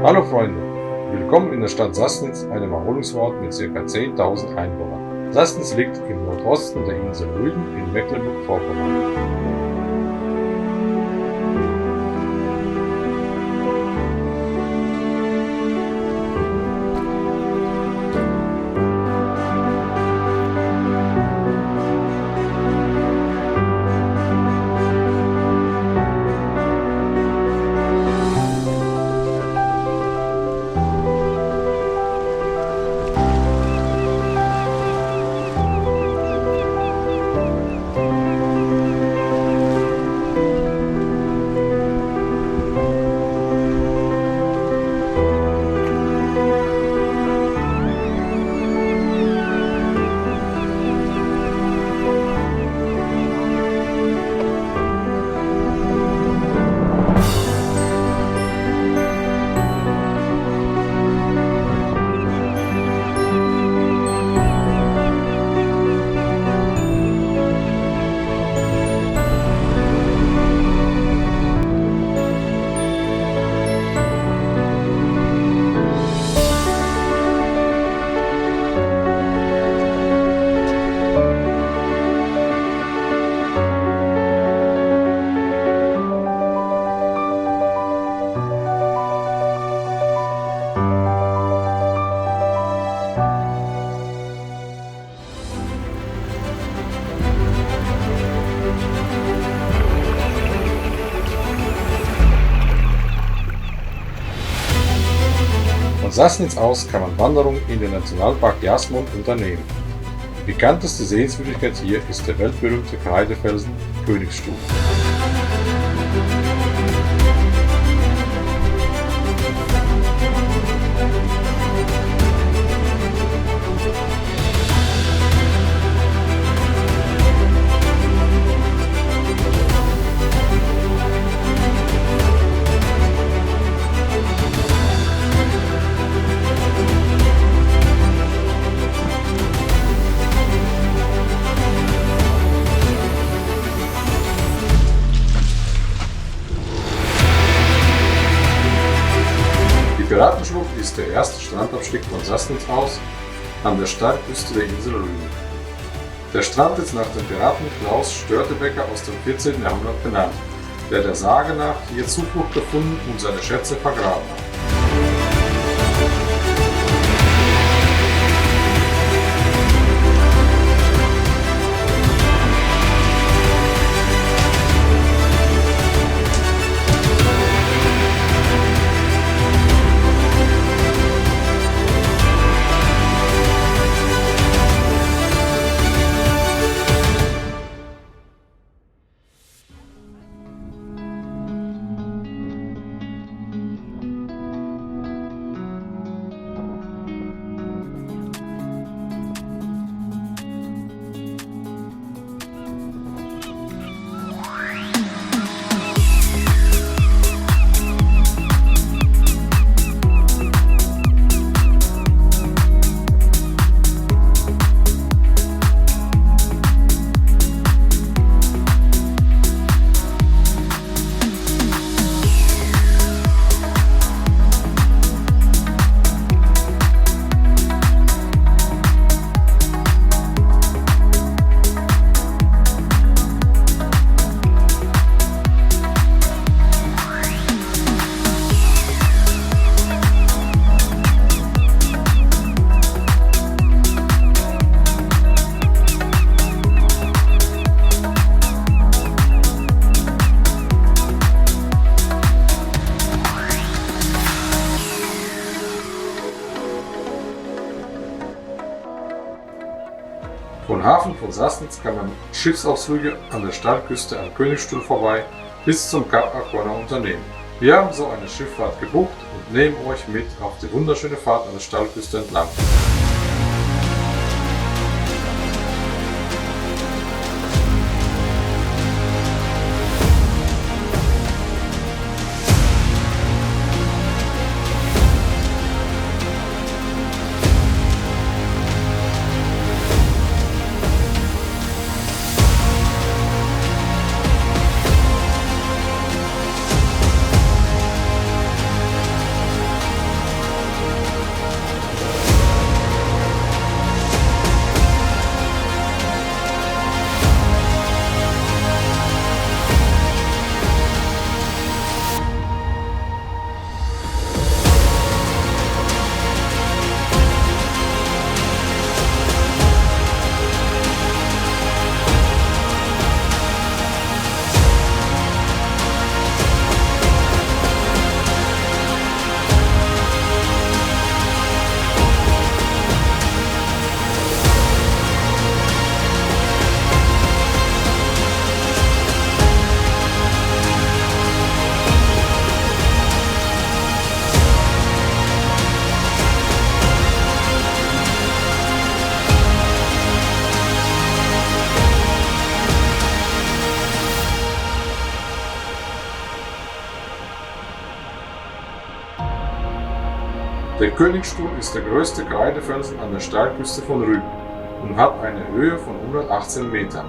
Hallo Freunde, willkommen in der Stadt Sassnitz, einem Erholungsort mit ca. 10.000 Einwohnern. Sassnitz liegt im Nordosten der Insel Rügen in Mecklenburg-Vorpommern. Von Sassnitz aus kann man Wanderungen in den Nationalpark Jasmund unternehmen. Die bekannteste Sehenswürdigkeit hier ist der weltberühmte Kreidefelsen Königsstuhl. Die Piratenschlucht ist der erste Strandabstieg von Sassnitz aus an der Steilküste der Insel Rügen. Der Strand ist nach dem Piraten Klaus Störtebeker aus dem 14. Jahrhundert benannt, der Sage nach hier Zuflucht gefunden und seine Schätze vergraben hat. Vom Hafen von Sassnitz kann man Schiffsausflüge an der Steilküste am Königsstuhl vorbei bis zum Kap Arkona unternehmen. Wir haben so eine Schifffahrt gebucht und nehmen euch mit auf die wunderschöne Fahrt an der Steilküste entlang. Der Königsstuhl ist der größte Kreidefelsen an der Steilküste von Rügen und hat eine Höhe von 118 Metern.